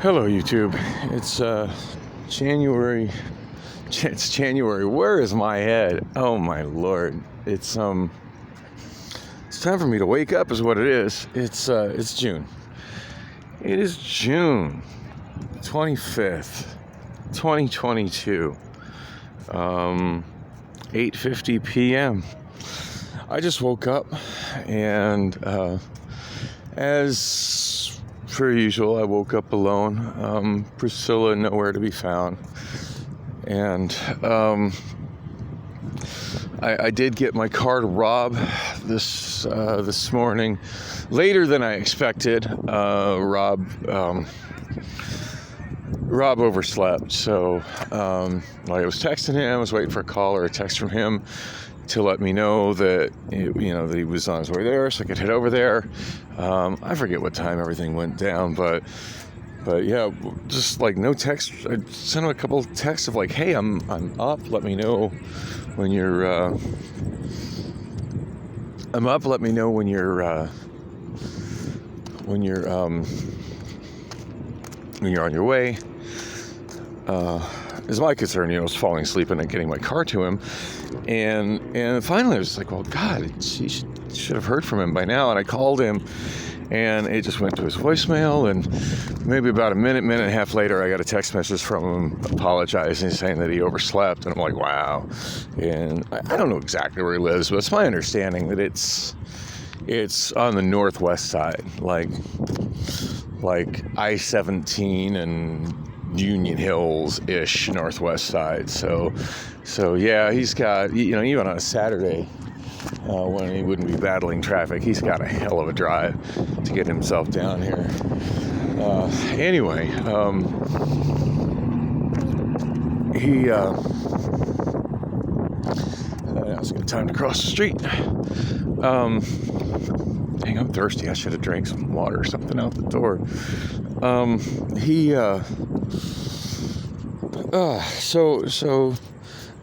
Hello, YouTube. It's January. It's January. Where is my head? Oh my Lord! It's time for me to wake up, is what it is. It's June. It is June 25th, 2022. 8:50 p.m. I just woke up, and as per usual, I woke up alone. Priscilla nowhere to be found, and I did get my car to Rob this morning, later than I expected. Rob overslept, so I was texting him. I was waiting for a call or a text from him to let me know that that he was on his way there, so I could head over there. I forget what time everything went down, but yeah, just like no text. I sent him a couple of texts of like, "Hey, I'm up. Let me know when you're I'm up. Let me know when you're on your way." As my concern, I was falling asleep and then getting my car to him, and finally I was like, well, God, she should have heard from him by now. And I called him, and it just went to his voicemail. And maybe about a minute and a half later, I got a text message from him apologizing, saying that he overslept. And I'm like, wow. And I don't know exactly where he lives, but it's my understanding that it's on the northwest side, like I-17 and Union Hills-ish northwest side. So yeah, he's got, even on a Saturday, when he wouldn't be battling traffic, he's got a hell of a drive to get himself down here. Anyway, now's a good time to cross the street. Dang, I'm thirsty. I should have drank some water or something out the door.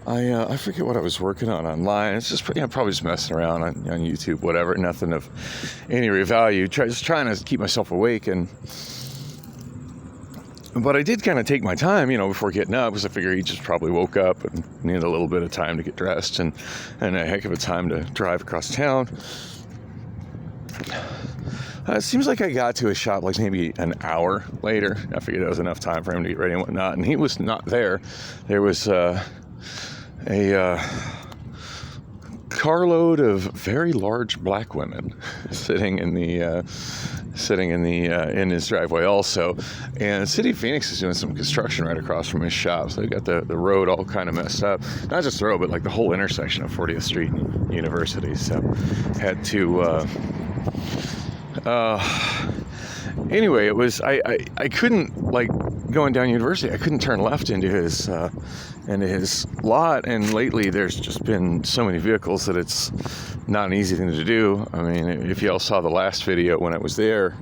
I forget what I was working on online. It's just probably just messing around on YouTube, whatever. Nothing of any real value. Just trying to keep myself awake, but I did kind of take my time, before getting up, because I figured he just probably woke up and needed a little bit of time to get dressed and a heck of a time to drive across town. It seems like I got to his shop like maybe an hour later. I figured that was enough time for him to get ready and whatnot, and he was not there. There was a carload of very large black women sitting in his driveway also. And the city of Phoenix is doing some construction right across from his shop, so they got the road all kind of messed up. Not just the road, but like the whole intersection of 40th Street and University. So had to anyway, it was I couldn't, like, going down University, I couldn't turn left into his lot, and lately there's just been so many vehicles that it's not an easy thing to do. I mean, if y'all saw the last video when I was there,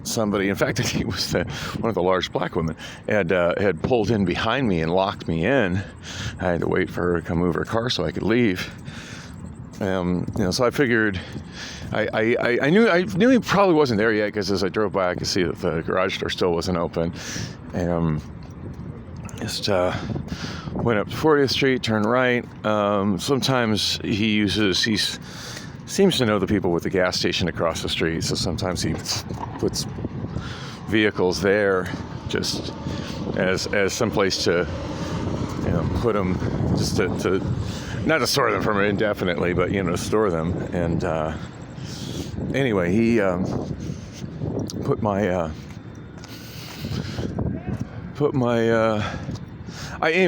somebody, in fact, I think it was one of the large black women, had pulled in behind me and locked me in. I had to wait for her to come move her car so I could leave. So I figured, I knew he probably wasn't there yet, because as I drove by, I could see that the garage door still wasn't open. Just went up to 40th Street, turned right. Sometimes he seems to know the people with the gas station across the street, so sometimes he puts vehicles there just as some place to put them, just to not to store them from indefinitely, but to store them. And anyway, he put my I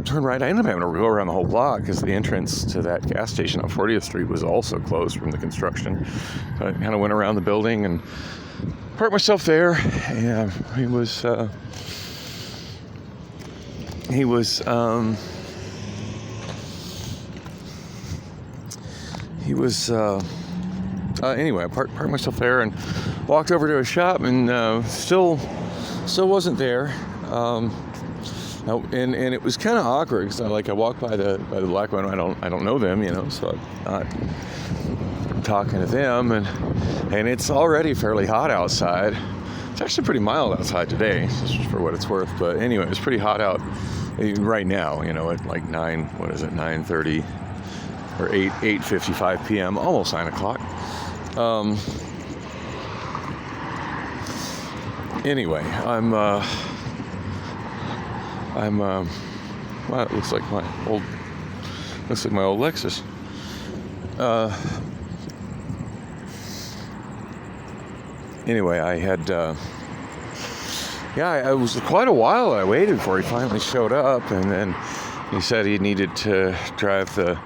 turned right. I ended up having to go around the whole block because the entrance to that gas station on 40th Street was also closed from the construction. So I kind of went around the building and parked myself there. And he was anyway, I parked myself there and walked over to his shop, and still wasn't there. And it was kind of awkward, because I walked by the black one. I don't know them, so I'm not talking to them, and it's already fairly hot outside. It's actually pretty mild outside today, just for what it's worth. But anyway, it's pretty hot out right now, at like 9:30 or 8:55 p.m., almost 9 o'clock. Anyway, well, it looks like my old Lexus. Anyway, I had, it was quite a while I waited before he finally showed up, and then he said he needed to drive the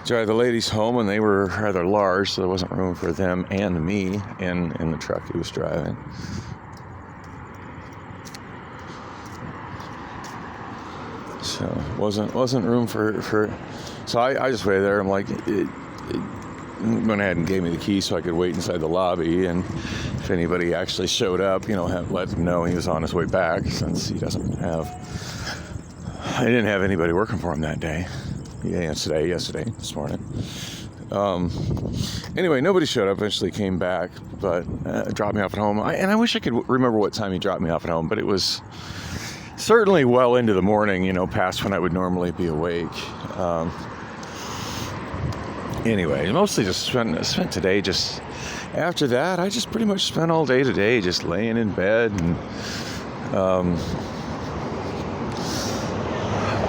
ladies home, and they were rather large, so there wasn't room for them and me in the truck he was driving. So wasn't room for so I just waited there. I'm like, it went ahead and gave me the key so I could wait inside the lobby, and if anybody actually showed up, let them know he was on his way back, since I didn't have anybody working for him that day. Yesterday, this morning. Anyway, nobody showed up. Eventually came back, but dropped me off at home. I wish I could remember what time he dropped me off at home, but it was certainly well into the morning, past when I would normally be awake. Anyway, mostly just spent today. Just after that, I just pretty much spent all day today just laying in bed, and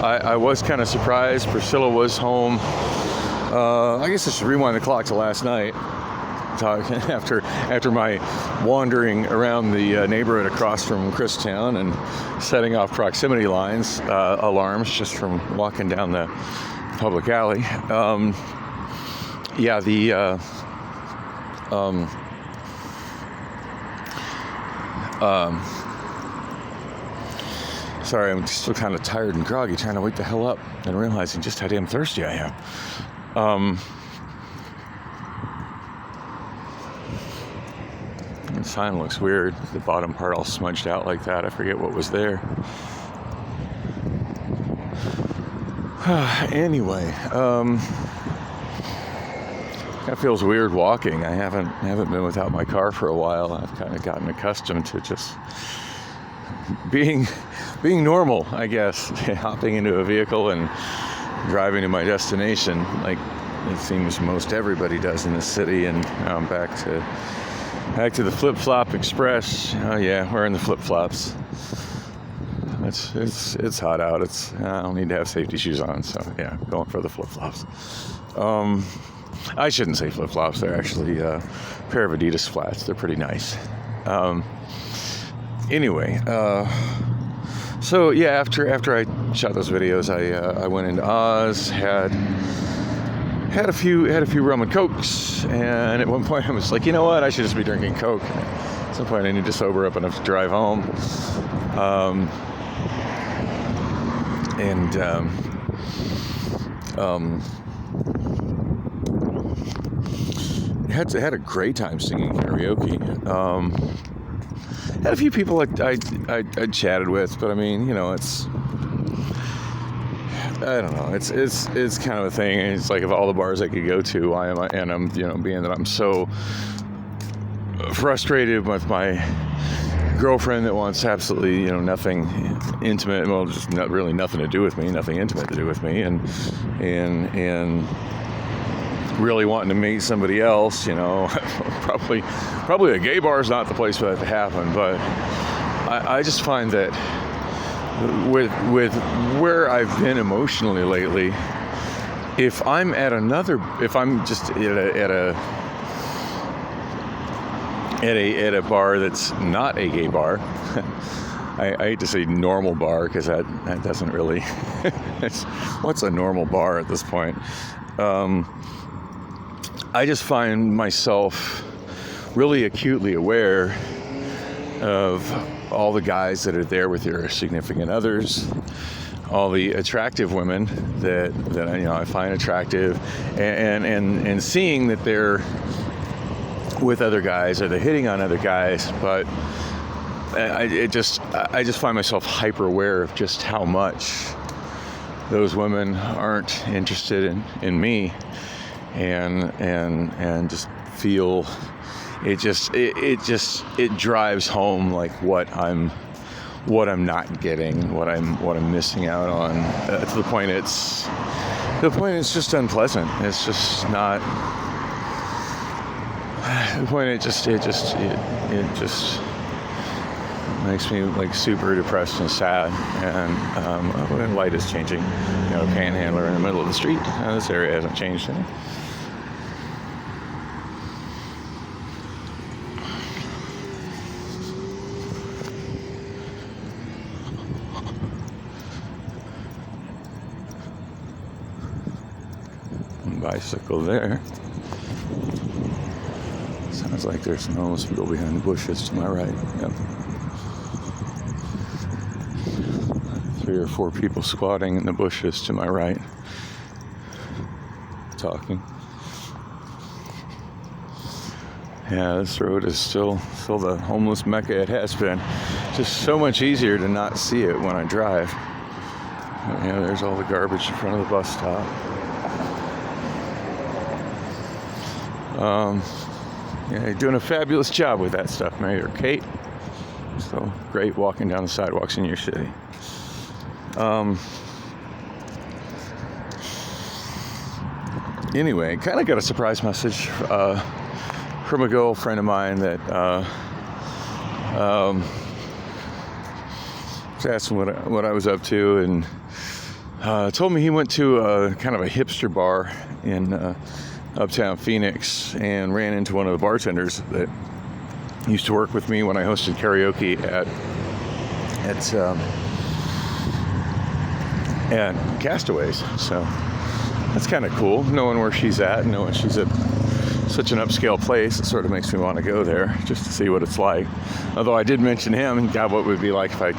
I was kind of surprised Priscilla was home. I guess I should rewind the clock to last night. After my wandering around the neighborhood across from Christown and setting off proximity lines alarms just from walking down the public alley. Sorry, I'm still kind of tired and groggy, trying to wake the hell up and realizing just how damn thirsty I am. The sign looks weird. The bottom part all smudged out like that. I forget what was there. Anyway, it feels weird walking. I haven't been without my car for a while. I've kind of gotten accustomed to just being normal, I guess. Hopping into a vehicle and driving to my destination, like it seems most everybody does in this city. And now I'm back to the flip-flop express. Oh yeah, wearing the flip-flops. It's hot out. I don't need to have safety shoes on, so yeah, going for the flip-flops. I shouldn't say flip-flops. They're actually a pair of Adidas flats. They're pretty nice. Anyway, so yeah, after I shot those videos, I went into Oz, had a few rum and cokes, and at one point I was like, you know what, I should just be drinking Coke. At some point I need to sober up enough to drive home. Had a great time singing karaoke. Had a few people I chatted with, but I mean, I don't know. It's kind of a thing. It's like, of all the bars I could go to, I'm being that I'm so frustrated with my girlfriend that wants absolutely, nothing intimate. Well, just not really nothing to do with me, nothing intimate to do with me, and really wanting to meet somebody else. Probably a gay bar is not the place for that to happen. But I just find that with where I've been emotionally lately, if I'm just at a bar that's not a gay bar, I hate to say normal bar, because that doesn't really what's a normal bar at this point? I just find myself really acutely aware of all the guys that are there with their significant others, all the attractive women that I find attractive, and seeing that they're with other guys or they're hitting on other guys. But I just find myself hyper aware of just how much those women aren't interested in me, and just feel it drives home like what I'm not getting, what I'm missing out on, to the point it's just unpleasant. It's just not. The point it just makes me like super depressed and sad. And when light is changing, panhandler in the middle of the street. This area hasn't changed any. Bicycle there. Sounds like there's some homeless people behind the bushes to my right. Yep. 3 or 4 people squatting in the bushes to my right, talking. Yeah, this road is still the homeless mecca it has been. Just so much easier to not see it when I drive. There's all the garbage in front of the bus stop. You're doing a fabulous job with that stuff, Mayor Kate. So great walking down the sidewalks in your city. Anyway, kind of got a surprise message from a girlfriend of mine that was asking what I was up to, and told me he went to a kind of a hipster bar in uptown Phoenix and ran into one of the bartenders that used to work with me when I hosted karaoke at Castaways. So that's kind of cool, knowing where she's at, knowing she's at such an upscale place. It sort of makes me want to go there just to see what it's like. Although I did mention him, and God, what would it be like if I,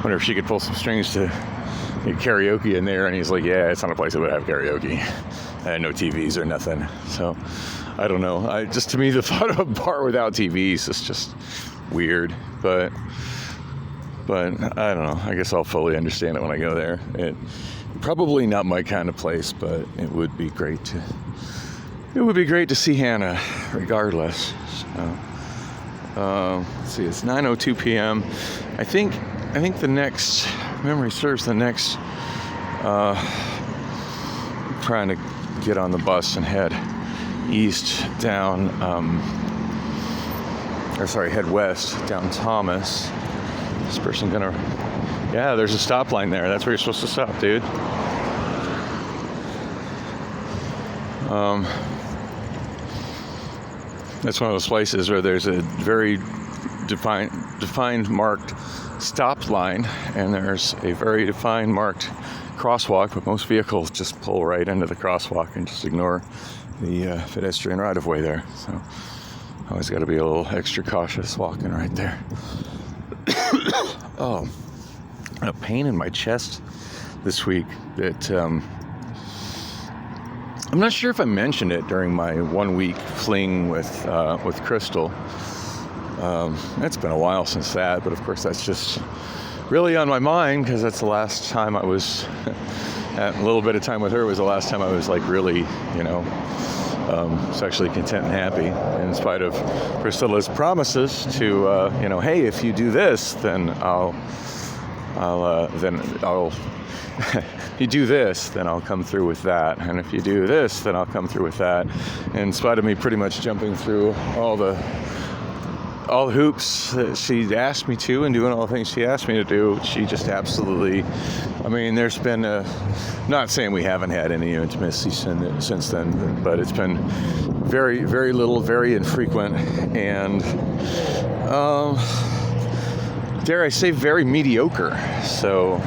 wonder if she could pull some strings to get karaoke in there. And he's like, yeah, it's not a place that would have karaoke. No TVs or nothing. So I don't know. To me, the thought of a bar without TVs is just weird. But I don't know. I guess I'll fully understand it when I go there. It probably not my kind of place, but it would be great to see Hannah, regardless. So, let's see. It's 9:02 p.m. I think the next memory serves. The next trying to get on the bus and head east down, head west down Thomas. This person there's a stop line there. That's where you're supposed to stop, dude. That's one of those places where there's a very defined marked stop line, and there's a very defined marked crosswalk, but most vehicles just pull right into the crosswalk and just ignore the pedestrian right-of-way there. So always got to be a little extra cautious walking right there. Oh, a pain in my chest this week that I'm not sure if I mentioned it during my 1-week fling with Crystal. It's been a while since that, but of course that's just really on my mind because that's the last time I was, a little bit of time with her was the last time I was like really, sexually content and happy, in spite of Priscilla's promises to, hey, if you do this, then I'll if you do this, then I'll come through with that. And if you do this, then I'll come through with that. In spite of me pretty much jumping through all the hoops that she asked me to and doing all the things she asked me to do, she just absolutely, there's been not saying we haven't had any intimacy since then, but it's been very, very little, very infrequent, and dare I say very mediocre. So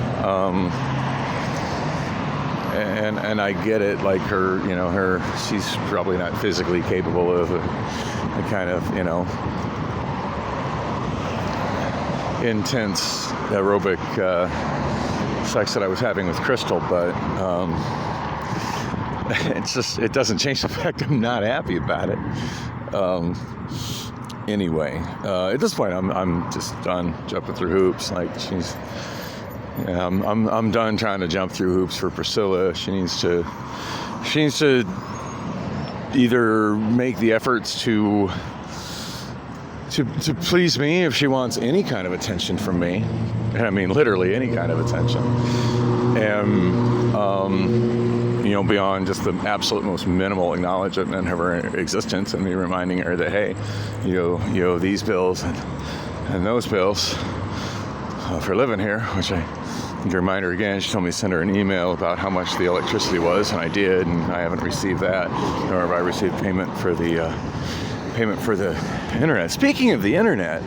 and I get it, like her, she's probably not physically capable of the kind of, intense aerobic sex that I was having with Crystal, but it doesn't change the fact I'm not happy about it. Anyway, at this point I'm just done jumping through hoops. Like I'm done trying to jump through hoops for Priscilla. She needs to either make the efforts to to please me if she wants any kind of attention from me. And I mean literally any kind of attention. And beyond just the absolute most minimal acknowledgement of her existence, and me reminding her that, hey, you owe these bills and those bills for living here, which I need to remind her again. She told me to send her an email about how much the electricity was, and I did, and I haven't received that, nor have I received payment for the internet. Speaking of the internet,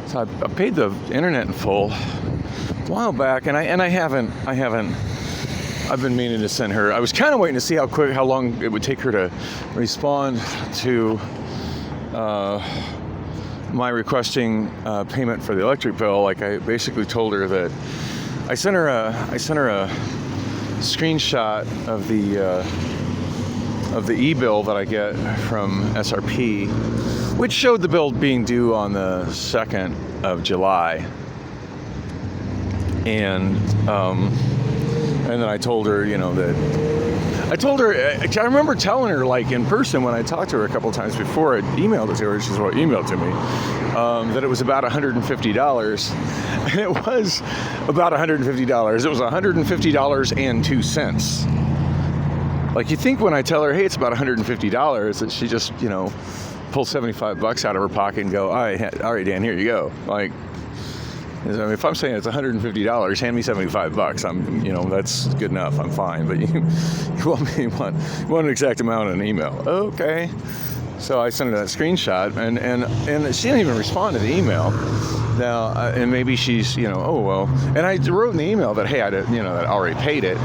so I paid the internet in full a while back, and I haven't. I've been meaning to send her. I was kind of waiting to see how long it would take her to respond to my requesting payment for the electric bill. Like, I basically told her that I sent her a screenshot of the e-bill that I get from SRP, which showed the bill being due on the 2nd of July. And then I told her, that I remember telling her, like, in person when I talked to her a couple of times before, I emailed it to her, she's emailed to me, that it was about $150. And it was about $150. It was $150.02. Like, you think when I tell her, hey, it's about $150, that she just, pull $75 out of her pocket and go, all right, Dan, here you go. Like, if I'm saying it's $150, hand me $75. That's good enough. I'm fine. But you want an exact amount in an email. Okay. So I sent her that screenshot, and she didn't even respond to the email. Now, and maybe she's, oh well. And I wrote in the email that, hey, that I already paid it.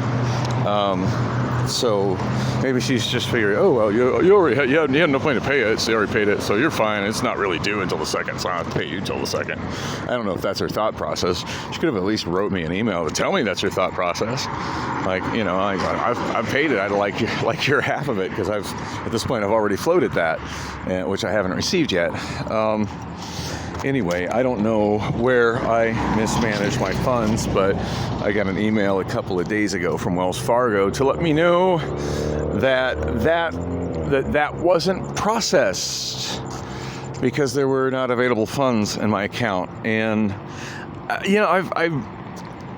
So maybe she's just figuring, oh well, you already you had no plan to pay it, so you already paid it, so you're fine. It's not really due until the 2nd, so I don't have to pay you until the 2nd. I don't know if that's her thought process. She could have at least wrote me an email to tell me that's her thought process. Like, I've paid it. I'd like your half of it, because at this point I've already floated that, which I haven't received yet. Anyway, I don't know where I mismanaged my funds, but I got an email a couple of days ago from Wells Fargo to let me know that wasn't processed because there were not available funds in my account. And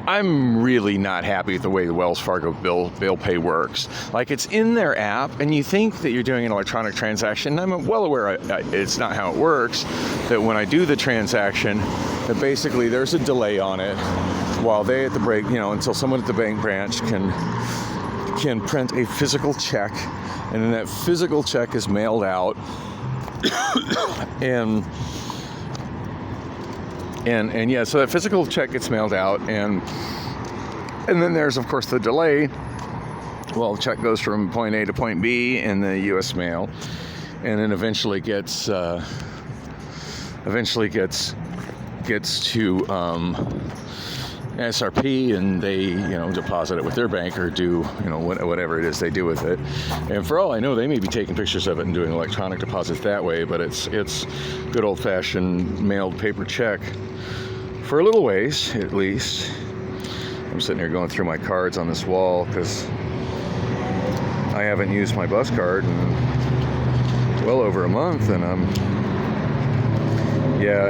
I'm really not happy with the way the Wells Fargo bill pay works. Like, it's in their app, and you think that you're doing an electronic transaction. I'm well aware it's not how it works, that when I do the transaction, that basically there's a delay on it while they at the break, until someone at the bank branch can print a physical check, and then that physical check is mailed out. And yeah, so that physical check gets mailed out, and then there's, of course, the delay. Well, the check goes from point A to point B in the U.S. mail, and then eventually gets to SRP, and they deposit it with their bank or do whatever it is they do with it. And for all I know, they may be taking pictures of it and doing electronic deposits that way, but it's good old-fashioned mailed paper check for a little ways, at least. I'm sitting here going through my cards on this wall because I haven't used my bus card in well over a month, and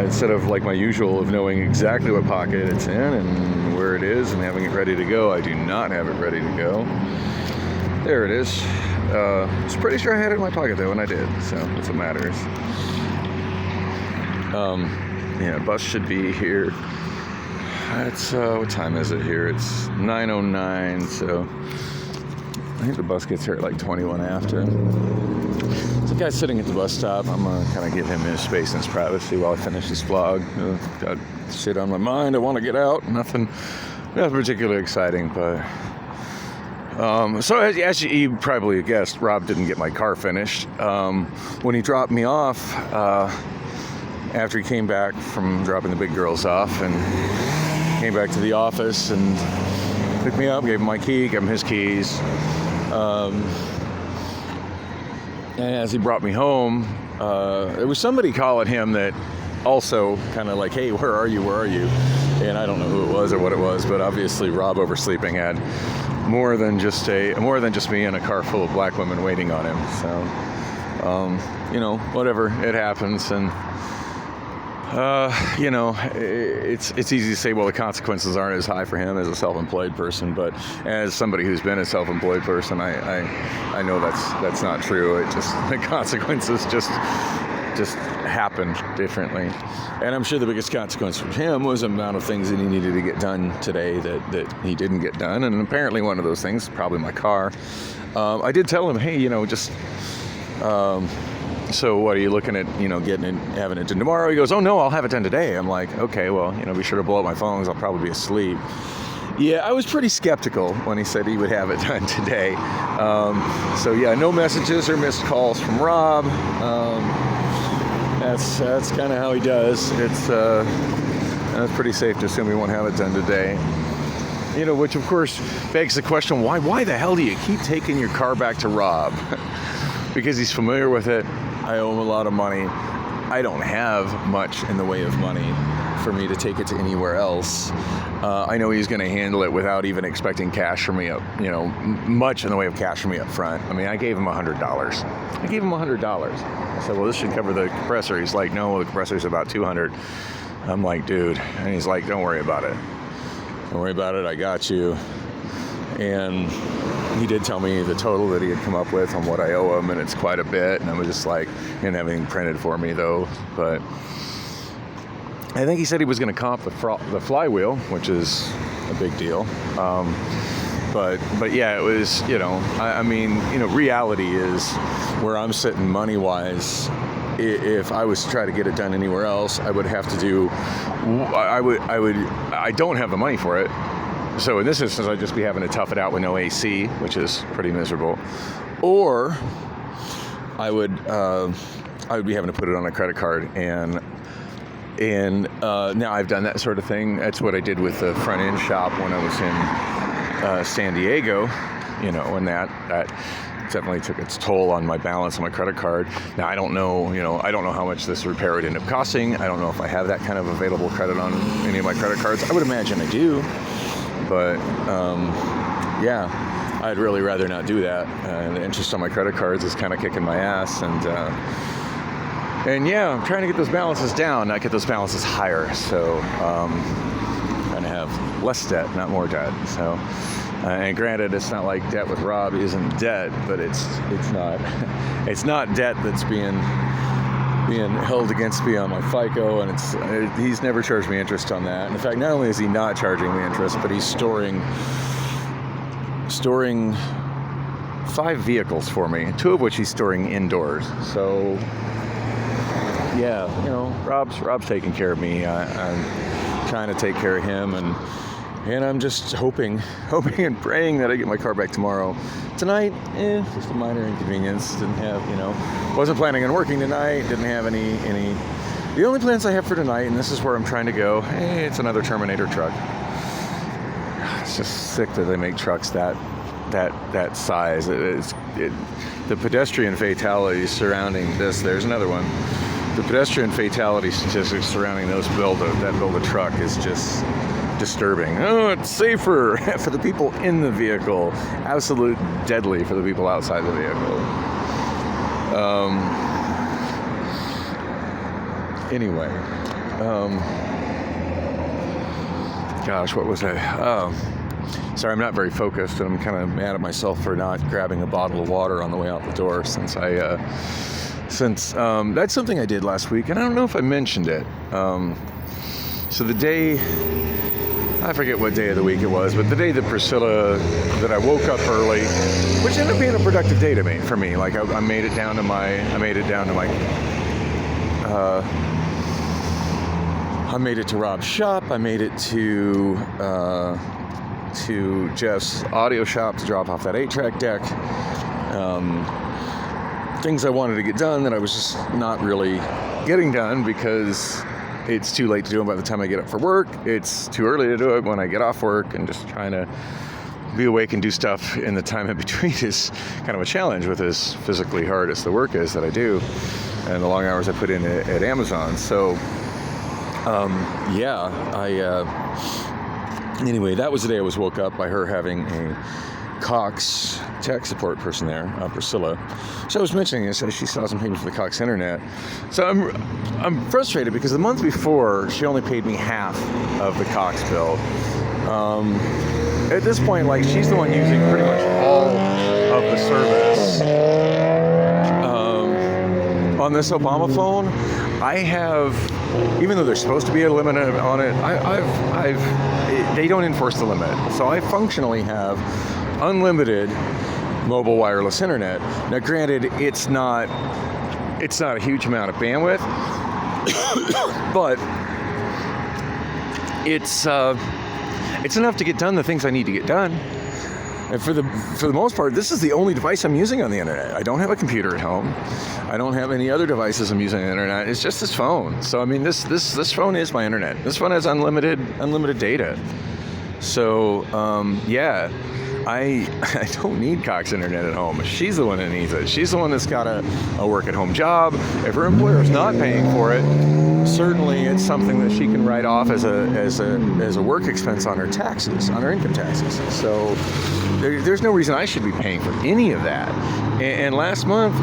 instead of like my usual of knowing exactly what pocket it's in and where it is and having it ready to go, I do not have it ready to go. There it is. I was pretty sure I had it in my pocket though, and I did, so that's what matters. Bus should be here. It's, what time is it here? It's 9:09, so I think the bus gets here at like 21 after. The guy's sitting at the bus stop. I'm going to kind of give him his space and his privacy while I finish this vlog. Got shit on my mind. I want to get out. Nothing particularly exciting, but... So as you probably guessed, Rob didn't get my car finished. When he dropped me off, after he came back from dropping the big girls off and came back to the office and picked me up, gave him my key, gave him his keys. And as he brought me home, there was somebody calling him that also kind of like, hey, where are you? and I don't know who it was or what it was, but obviously Rob oversleeping had more than just me in a car full of black women waiting on him. So, whatever, it happens, and it's easy to say, well, the consequences aren't as high for him as a self-employed person, but as somebody who's been a self-employed person, I know that's not true. It just, the consequences just happened differently. And I'm sure the biggest consequence for him was the amount of things that he needed to get done today that he didn't get done. And apparently one of those things, probably my car. I did tell him, hey, so what are you looking at, having it done tomorrow? He goes, oh no, I'll have it done today. I'm like, okay, well, be sure to blow up my phone because I'll probably be asleep. Yeah, I was pretty skeptical when he said he would have it done today. So yeah, no messages or missed calls from Rob. That's kind of how he does. It's pretty safe to assume he won't have it done today. Which of course begs the question, why the hell do you keep taking your car back to Rob? Because he's familiar with it. I owe him a lot of money. I don't have much in the way of money for me to take it to anywhere else. I know he's going to handle it without even expecting cash from me much in the way of cash from me up front. I mean, I gave him $100. I said, well, this should cover the compressor. He's like, no, the compressor's about $200. I'm like, dude. And he's like, don't worry about it. I got you. And he did tell me the total that he had come up with on what I owe him, and it's quite a bit. And I was just like, he didn't have anything printed for me though. But I think he said he was going to comp the flywheel, which is a big deal. But yeah, it was, reality is where I'm sitting money-wise. If I was to try to get it done anywhere else, I would have to do, I don't have the money for it. So in this instance, I'd just be having to tough it out with no AC, which is pretty miserable. Or I would be having to put it on a credit card, and now I've done that sort of thing. That's what I did with the front end shop when I was in San Diego, and that definitely took its toll on my balance on my credit card. Now I don't know how much this repair would end up costing. I don't know if I have that kind of available credit on any of my credit cards. I would imagine I do. But, yeah, I'd really rather not do that. The interest on my credit cards is kind of kicking my ass. And yeah, I'm trying to get those balances down, not get those balances higher. So, trying to have less debt, not more debt. So, and granted, it's not like debt with Rob isn't debt, but it's not debt that's being held against me on my FICO, and he's never charged me interest on that. And in fact, not only is he not charging me interest, but he's storing 5 vehicles for me, 2 of which he's storing indoors. So yeah, Rob's taking care of me. I'm trying to take care of him, and I'm just hoping and praying that I get my car back tomorrow. Tonight, just a minor inconvenience. Didn't have, wasn't planning on working tonight. Didn't have any. The only plans I have for tonight, and this is where I'm trying to go, it's another Terminator truck. It's just sick that they make trucks that size. The pedestrian fatalities surrounding this. There's another one. The pedestrian fatality statistics surrounding that build a truck is just disturbing. Oh, it's safer for the people in the vehicle. Absolute deadly for the people outside the vehicle. Anyway. Gosh, what was I? Sorry, I'm not very focused, and I'm kind of mad at myself for not grabbing a bottle of water on the way out the door since that's something I did last week, and I don't know if I mentioned it. So the day, I forget what day of the week it was, but the day that I woke up early, which ended up being a productive day for me. Like I made it down to my I made it to Rob's shop. I made it to Jeff's audio shop to drop off that 8-track deck. Things I wanted to get done that I was just not really getting done because it's too late to do them by the time I get up for work. It's too early to do it when I get off work, and just trying to be awake and do stuff in the time in between is kind of a challenge with as physically hard as the work is that I do and the long hours I put in at Amazon. So Anyway, that was the day I was woke up by her having a Cox tech support person there, Priscilla. So I was mentioning this as she saw some payments for the Cox internet. So I'm frustrated because the month before she only paid me half of the Cox bill. At this point, like, she's the one using pretty much all of the service. On this Obama phone, I have, even though there's supposed to be a limit on it, they don't enforce the limit. So I functionally have unlimited mobile wireless internet. Now, granted, it's not a huge amount of bandwidth, but it's enough to get done the things I need to get done. And for the most part, this is the only device I'm using on the internet. I don't have a computer at home. I don't have any other devices I'm using on the internet. It's just this phone. So I mean, this phone is my internet. This phone has unlimited data. So yeah, I don't need Cox internet at home. She the one that needs it. She's the one that's got a work at home job. If her employer is not paying for it, certainly it's something that she can write off as a work expense on her taxes, on her income taxes. So there's no reason I should be paying for any of that. And last month,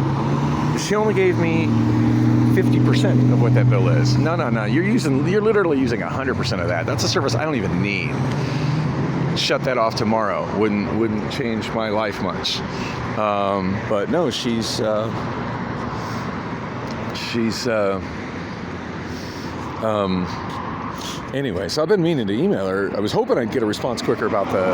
she only gave me 50% of what that bill is. No. You're literally using 100% of that. That's a service I don't even need. Shut that off tomorrow. Wouldn't change my life much. But no, she's anyway, so I've been meaning to email her. I was hoping I'd get a response quicker about the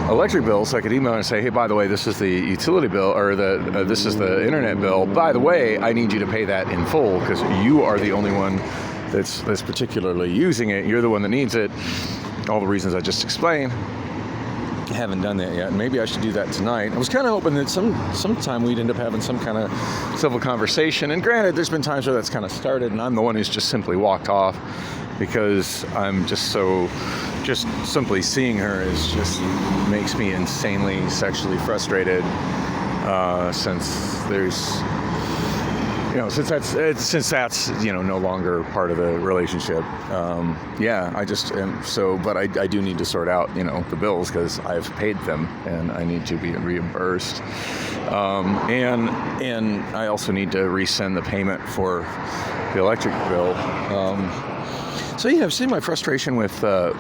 electric bill, so I could email her and say, hey, by the way, this is the utility bill, or this is the internet bill. By the way, I need you to pay that in full because you are the only one that's particularly using it. You're the one that needs it. All the reasons I just explained. I haven't done that yet. Maybe I should do that tonight. I was kind of hoping that sometime we'd end up having some kind of civil conversation. And granted, there's been times where that's kind of started, and I'm the one who's just simply walked off because I'm just simply seeing her just makes me insanely sexually frustrated. Since there's, since that's no longer part of the relationship. I just am but I do need to sort out the bills because I've paid them and I need to be reimbursed. And I also need to resend the payment for the electric bill. So yeah, I've seen my frustration with the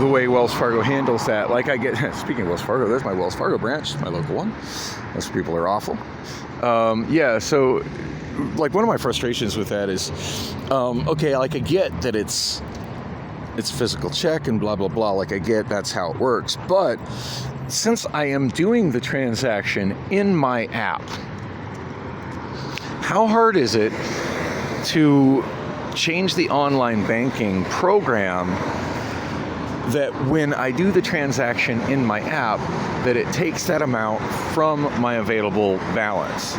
way Wells Fargo handles that. Like speaking of Wells Fargo, there's my Wells Fargo branch, my local one. Those people are awful. So like one of my frustrations with that is, okay, like I get that it's physical check and blah, blah, blah. Like I get that's how it works. But since I am doing the transaction in my app, how hard is it to change the online banking program that when I do the transaction in my app, that it takes that amount from my available balance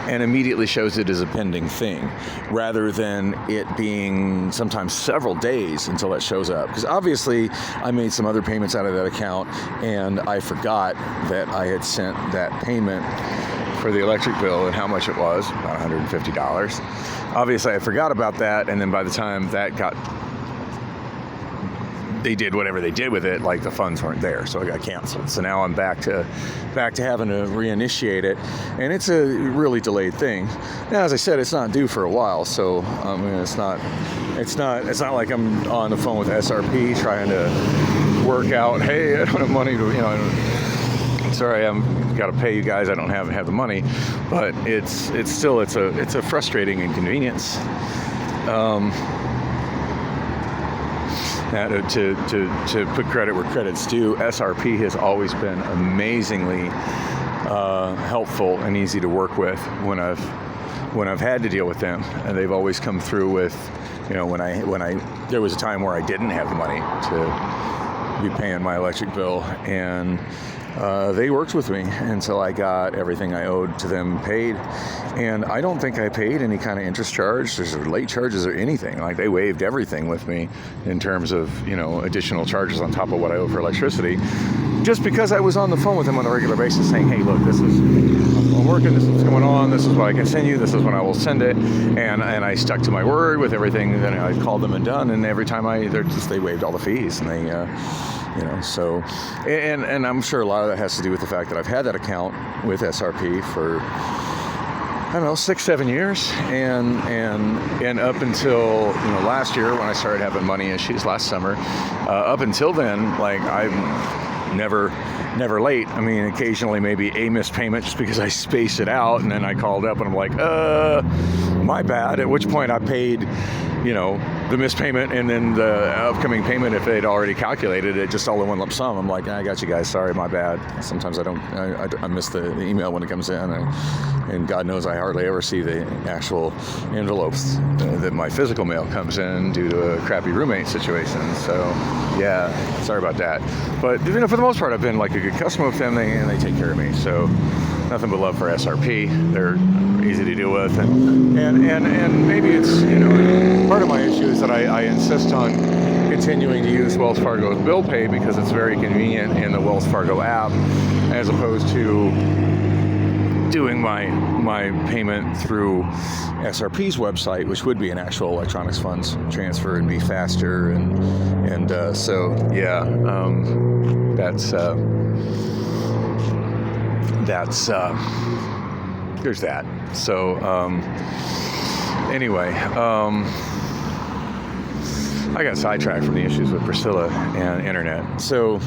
and immediately shows it as a pending thing, rather than it being sometimes several days until it shows up. Because obviously I made some other payments out of that account and I forgot that I had sent that payment for the electric bill and how much it was, about $150. Obviously I forgot about that, and then by the time that they did whatever they did with it, like the funds weren't there, so it got canceled. So now I'm back to having to reinitiate it, and it's a really delayed thing. Now, as I said, it's not due for a while, so I mean, it's not like I'm on the phone with SRP trying to work out, hey, I don't have money to, sorry, I'm got to pay you guys. I don't have the money, but it's still a frustrating inconvenience. To put credit where credit's due, SRP has always been amazingly helpful and easy to work with when I've had to deal with them, and they've always come through with, when I there was a time where I didn't have the money to be paying my electric bill, and they worked with me until I got everything I owed to them paid. And I don't think I paid any kind of interest charge or late charges or anything. Like, they waived everything with me in terms of, additional charges on top of what I owe for electricity, just because I was on the phone with them on a regular basis saying, hey, look, this is working. This is what's going on. This is what I can send you. This is when I will send it. And I stuck to my word with everything that I called them and done. And every time they waived all the fees, and they. So, and I'm sure a lot of that has to do with the fact that I've had that account with SRP for, I don't know, 6-7 years, and up until last year when I started having money issues last summer, up until then, like I'm never late. I mean, occasionally maybe a missed payment just because I spaced it out, and then I called up and I'm like, my bad. At which point I paid, the missed payment and then the upcoming payment if they'd already calculated it, just all in one lump sum. I'm like, I got you guys. Sorry, my bad. Sometimes I miss the email when it comes in, and God knows I hardly ever see the actual envelopes that my physical mail comes in due to a crappy roommate situation. So, yeah, sorry about that. But for the most part, I've been like a good customer with them, and they take care of me. So, nothing but love for SRP. They're easy to deal with, and maybe it's part of my issue is that I insist on continuing to use Wells Fargo's bill pay because it's very convenient in the Wells Fargo app, as opposed to doing my payment through SRP's website, which would be an actual electronics funds transfer and be faster, and so yeah, there's that. So anyway, I got sidetracked from the issues with Priscilla and internet. So,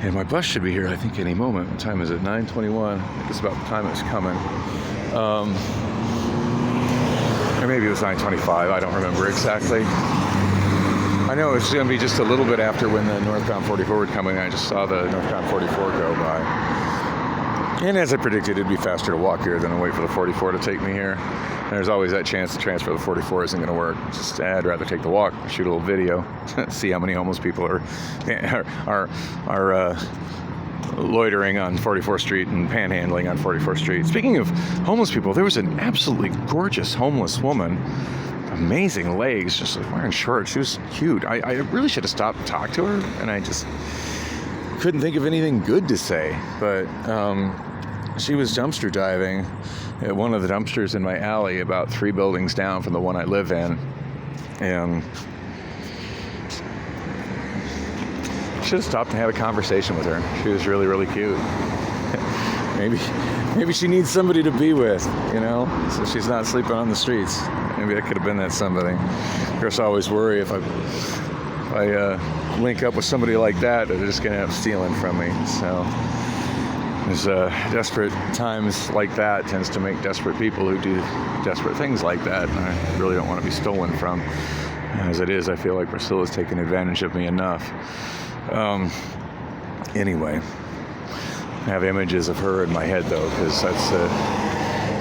and my bus should be here, I think, any moment. What time is it? 9:21. I think it's about the time it's coming. Or maybe it was 9:25. I don't remember exactly. I know it's going to be just a little bit after when the northbound 44 would come in. I just saw the northbound 44 go by. And as I predicted, it'd be faster to walk here than to wait for the 44 to take me here. And there's always that chance the transfer of the 44 isn't going to work. I'd rather take the walk, shoot a little video, see how many homeless people are loitering on 44th Street and panhandling on 44th Street. Speaking of homeless people, there was an absolutely gorgeous homeless woman. Amazing legs, just like wearing shorts. She was cute. I really should have stopped and talked to her, and I just couldn't think of anything good to say. But she was dumpster diving at one of the dumpsters in my alley about 3 buildings down from the one I live in. And should have stopped and had a conversation with her. She was really, really cute. Maybe she needs somebody to be with, so she's not sleeping on the streets. Maybe I could have been that somebody. Of course, I always worry if I link up with somebody like that, they're just going to end up stealing from me. So there's desperate times like that tends to make desperate people who do desperate things like that. And I really don't want to be stolen from. As it is, I feel like Priscilla's taken advantage of me enough. Anyway, I have images of her in my head, though, because that's the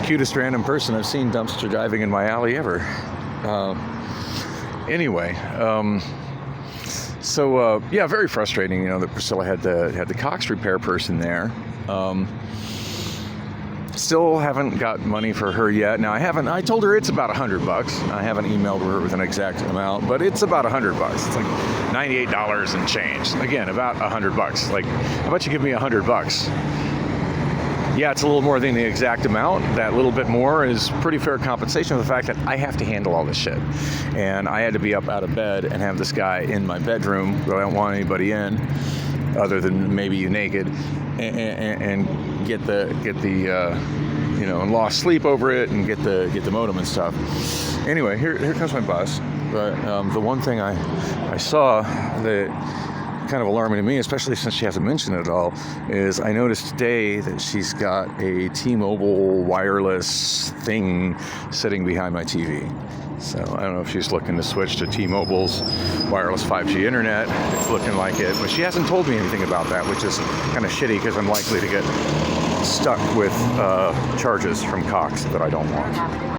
cutest random person I've seen dumpster diving in my alley ever. Anyway, so yeah, very frustrating, that Priscilla had the Cox repair person there. Still haven't got money for her yet. Now I told her it's about $100. I haven't emailed her with an exact amount, but it's about $100. It's like $98 and change. Again, about $100. Like, how about you give me $100? Yeah, it's a little more than the exact amount. That little bit more is pretty fair compensation for the fact that I have to handle all this shit. And I had to be up out of bed and have this guy in my bedroom, but I don't want anybody in other than maybe you naked, and get the and lost sleep over it and get the modem and stuff. Anyway, here comes my bus. But the one thing I saw that kind of alarming to me, especially since she hasn't mentioned it at all, is I noticed today that she's got a T-Mobile wireless thing sitting behind my TV. So I don't know if she's looking to switch to T-Mobile's wireless 5G internet. It's looking like it, but she hasn't told me anything about that, which is kind of shitty because I'm likely to get stuck with charges from Cox that I don't want.